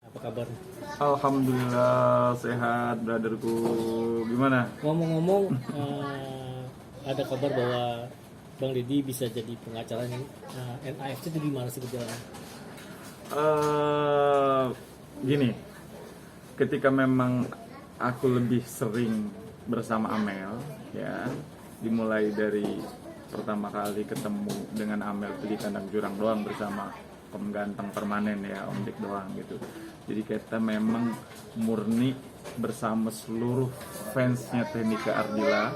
Apa kabar? Alhamdulillah sehat, brotherku. Gimana? Ngomong-ngomong, ada kabar bahwa Bang Deddy bisa jadi pengacara NAFC itu gimana sih berjalan? Gini, ketika memang aku lebih sering bersama Amel, ya, dimulai dari pertama kali ketemu dengan Amel di kandang jurang doang bersama Om Ganteng permanen ya, Om Dik doang gitu. Jadi kita memang murni bersama seluruh fansnya Teknika Ardila,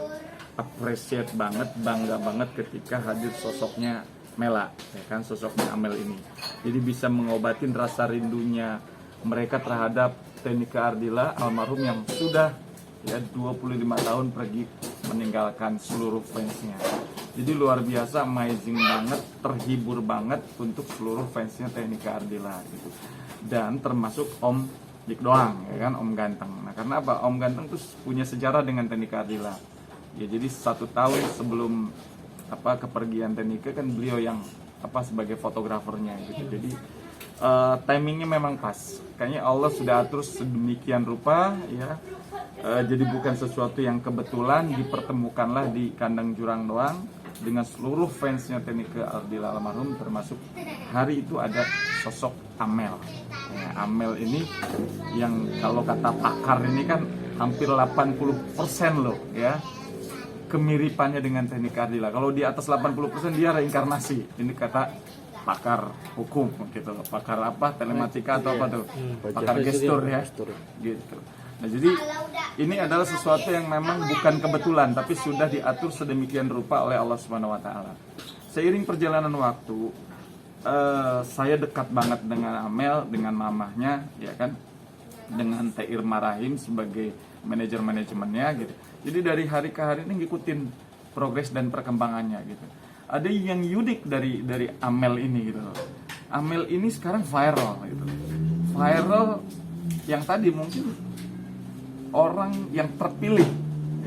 appreciate banget, bangga banget ketika hadir sosoknya Mela, ya kan, sosoknya Amel ini. Jadi bisa mengobatin rasa rindunya mereka terhadap Teknika Ardila almarhum yang sudah ya 25 tahun pergi meninggalkan seluruh fansnya. Jadi luar biasa, amazing banget, terhibur banget untuk seluruh fansnya Teknika Ardila gitu. Dan termasuk Om Dik doang, ya kan, Om Ganteng. Nah, karena apa? Om Ganteng tuh punya sejarah dengan Teknika Ardila. Ya, jadi 1 tahun sebelum kepergian Teknika kan beliau yang sebagai fotografernya gitu. Jadi timingnya memang pas. Kayaknya Allah sudah atur sedemikian rupa, ya. Jadi bukan sesuatu yang kebetulan, dipertemukanlah di kandang jurang doang dengan seluruh fansnya Teknika Ardila almarhum, termasuk hari itu ada sosok Amel. Ya, Amel ini yang kalau kata pakar ini kan hampir 80% loh ya kemiripannya dengan Teknika Ardila. Kalau di atas 80% dia reinkarnasi. Ini kata pakar hukum gitu, pakar telematika atau apa tuh, pakar gestur ya gitu. Nah, jadi ini adalah sesuatu yang memang bukan kebetulan, tapi sudah diatur sedemikian rupa oleh Allah Subhanahu Wa Taala. Seiring perjalanan waktu, saya dekat banget dengan Amel, dengan mamahnya, ya kan, dengan Teh Irma Rahim sebagai manajemennya gitu. Jadi dari hari ke hari ini ngikutin progres dan perkembangannya gitu. Ada yang unik dari Amel ini gitu. Amel ini sekarang viral gitu. Viral yang tadi mungkin orang yang terpilih,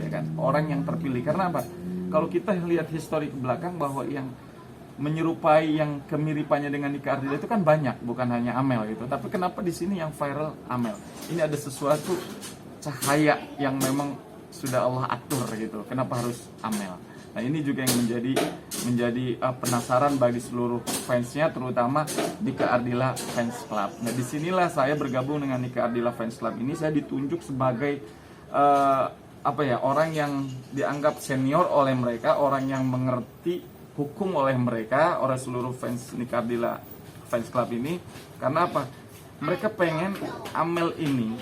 ya kan? Orang yang terpilih. Karena apa? Kalau kita lihat histori ke belakang bahwa yang menyerupai, yang kemiripannya dengan Nika Ardila itu kan banyak, bukan hanya Amel gitu. Tapi kenapa di sini yang viral Amel? Ini ada sesuatu cahaya yang memang sudah Allah atur gitu. Kenapa harus Amel? Nah, ini juga yang menjadi penasaran bagi seluruh fansnya, terutama Nika Ardila Fans Club. Nah, disinilah saya bergabung dengan Nika Ardila Fans Club ini. Saya ditunjuk sebagai orang yang dianggap senior oleh mereka, orang yang mengerti hukum oleh mereka, oleh seluruh fans Nika Ardila Fans Club ini. Karena apa? Mereka pengen Amel ini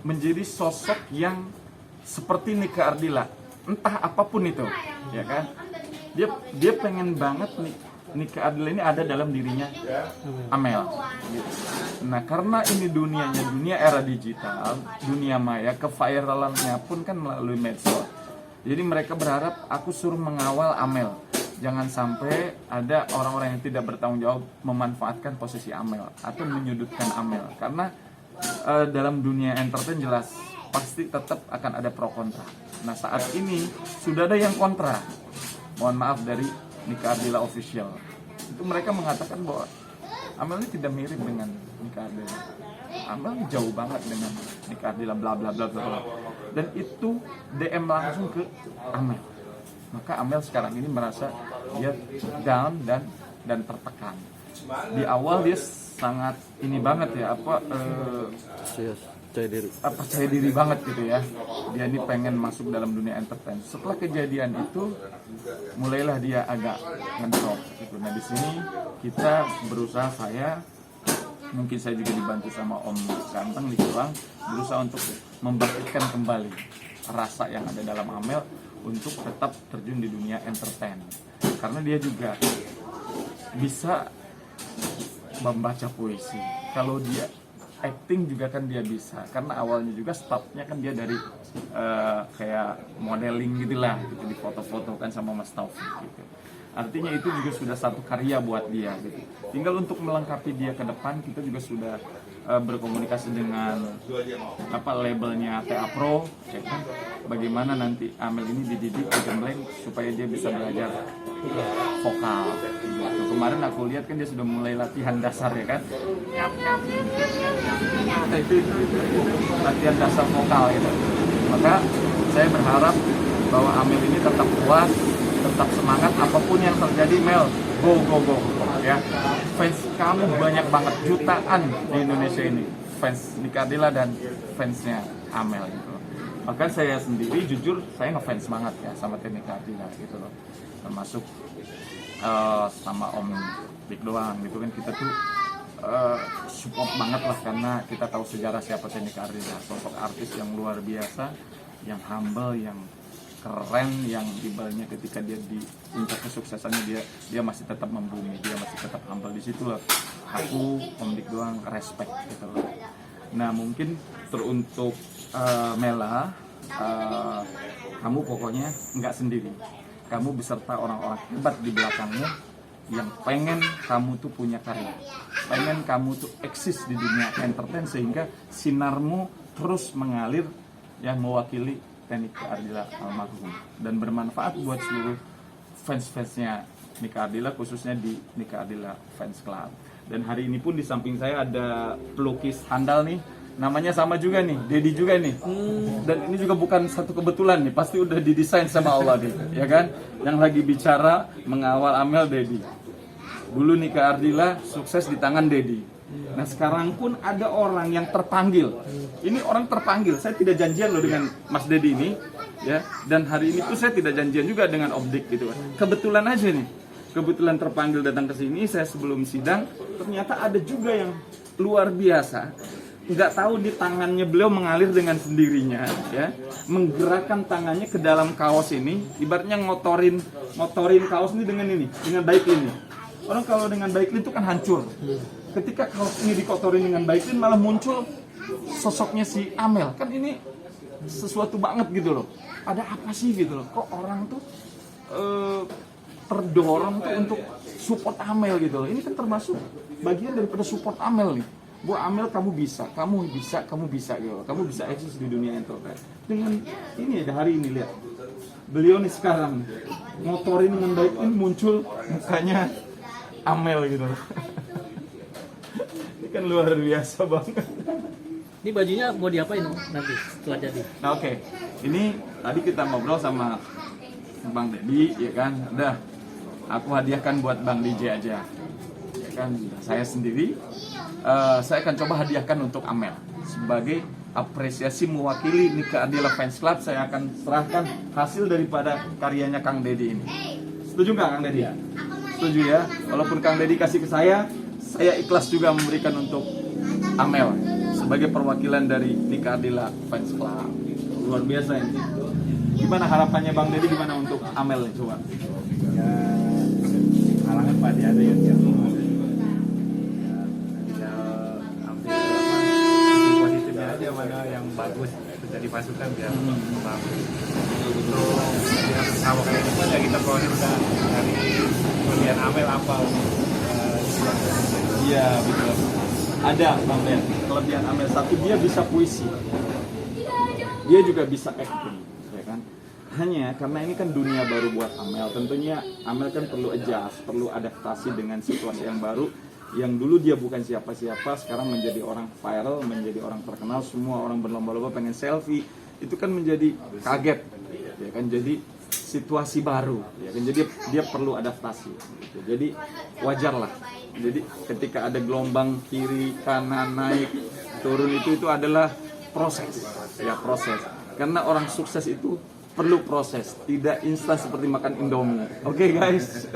menjadi sosok yang seperti Nika Ardila, entah apapun itu, ya kan? Dia pengen banget nih Nika Ardila ini ada dalam dirinya Amel gitu. Nah, karena ini dunia era digital, dunia maya, keviralannya pun kan melalui medsos. Jadi mereka berharap aku suruh mengawal Amel. Jangan sampai ada orang-orang yang tidak bertanggung jawab memanfaatkan posisi Amel atau menyudutkan Amel. Karena dalam dunia entertain jelas pasti tetap akan ada pro kontra. Nah, saat ini sudah ada yang kontra. Mohon maaf dari Nika Ardila Official. Itu mereka mengatakan bahwa Amel ini tidak mirip dengan Nika Ardila. Amel jauh banget dengan Nika Ardila, bla bla bla bla. Dan itu DM langsung ke Amel. Maka Amel sekarang ini merasa dia down dan tertekan. Di awal dia sangat ini banget ya, percaya diri banget gitu ya. Dia ini pengen masuk dalam dunia entertain. Setelah kejadian itu mulailah dia agak ngedrop gitu. Nah, di sini kita berusaha, mungkin saya juga dibantu sama Om Ganteng di Kelang, berusaha untuk membangkitkan kembali rasa yang ada dalam Amel untuk tetap terjun di dunia entertain. Karena dia juga bisa membaca puisi. Kalau dia acting juga kan dia bisa, karena awalnya juga startnya kan dia dari kayak modeling gitulah gitu, di foto-foto kan sama Mas Taufik gitu. Artinya itu juga sudah satu karya buat dia gitu. Tinggal untuk melengkapi dia ke depan, kita juga sudah berkomunikasi dengan labelnya TA Pro, ya kan? Bagaimana nanti Amel ini dididik, digembleng supaya dia bisa belajar vokal gitu. Kemarin aku lihat kan dia sudah mulai latihan dasar, ya kan? itu latihan dasar vokal gitu. Maka saya berharap bahwa Amel ini tetap kuat, tetap semangat apapun yang terjadi. Mel, go ya. Fans kamu banyak banget, jutaan di Indonesia ini, fans Nika Ardila dan fansnya Amel gitu. Maka saya sendiri jujur saya ngefans banget ya sama Nika Ardila gitu loh. Termasuk sama Om Dik doang gitu kan, kita tuh support banget lah karena kita tahu sejarah siapa Nika Ardila, sosok artis yang luar biasa, yang humble, yang keren, yang ibaratnya ketika dia di puncak kesuksesannya dia masih tetap membumi, dia masih tetap humble. Di situ lah aku Om Dik doang respect gitu loh. Nah mungkin teruntuk Mela, kamu pokoknya nggak sendiri, kamu beserta orang-orang hebat di belakangmu yang pengen kamu tuh punya karya, pengen kamu tuh eksis di dunia entertain sehingga sinarmu terus mengalir yang mewakili Nika Ardila almarhum dan bermanfaat buat seluruh fans-fansnya Nika Ardila, khususnya di Nika Ardila Fans Club. Dan hari ini pun di samping saya ada pelukis handal nih, namanya sama juga nih, Dedi juga nih. Dan ini juga bukan satu kebetulan nih, pasti udah didesain sama Allah nih, ya kan? Yang lagi bicara mengawal Amel Dedi. Dulu Nika Ardila sukses di tangan Dedi. Nah sekarang pun ada orang yang terpanggil. Ini orang terpanggil. Saya tidak janjian loh dengan Mas Dedi ini, ya. Dan hari ini tuh saya tidak janjian juga dengan Om Dik gitu kan. Kebetulan aja nih. Kebetulan terpanggil datang ke sini. Saya sebelum sidang ternyata ada juga yang luar biasa. Nggak tahu di tangannya beliau mengalir dengan sendirinya, ya. Menggerakkan tangannya ke dalam kaos ini, ibaratnya ngotorin kaos ini dengan baik ini. Orang kalau dengan baik itu kan hancur. Ketika kaos ini dikotorin dengan baik malah muncul sosoknya si Amel. Kan ini sesuatu banget gitu loh. Ada apa sih gitu loh. Kok orang tuh terdorong tuh untuk support Amel gitu loh. Ini kan termasuk bagian daripada support Amel nih. Bu Amel, kamu bisa gitu loh. Kamu bisa eksis di dunia entertain. Dengan ini ada hari ini lihat. Beliau nih sekarang motorin dengan baik ini muncul mukanya Amel gitu loh. Ini kan luar biasa banget. Ini bajunya mau diapain nanti setelah jadi? Nah, oke. Ini tadi kita ngobrol sama Bang Dedi, ya kan. Udah, aku hadiahkan buat Bang DJ aja. Ya kan, saya sendiri. Saya akan coba hadiahkan untuk Amel sebagai apresiasi mewakili Nika Ardila Fans Club. Saya akan serahkan hasil daripada karyanya Kang Dedi ini. Setuju nggak Kang Dedi? Setuju ya. Walaupun Kang Dedi kasih ke saya ikhlas juga memberikan untuk Amel sebagai perwakilan dari Nika Ardila Fans Club. Luar biasa ini. Gimana harapannya Bang Dedi, gimana untuk Amel nih, coba? Ya, halangan Pak, dia ada yang positifnya aja, mana yang bagus jadi pasukan biar bagus. Untuk yang sama kayak gitu ya kita proses dari kelebihan Amel apa. Iya betul. Ada Bang Ben, kelebihan Amel satu, dia bisa puisi, dia juga bisa acting, ya kan. Hanya karena ini kan dunia baru buat Amel, tentunya Amel kan perlu adjust, perlu adaptasi dengan situasi yang baru. Yang dulu dia bukan siapa-siapa, sekarang menjadi orang viral, menjadi orang terkenal, semua orang berlomba-lomba pengen selfie. Itu kan menjadi kaget, ya kan. Jadi situasi baru, ya kan. Jadi dia perlu adaptasi. Gitu. Jadi wajar lah. Jadi ketika ada gelombang kiri, kanan, naik, turun itu adalah proses, ya proses. Karena orang sukses itu perlu proses, tidak instan seperti makan Indomie. Oke, guys.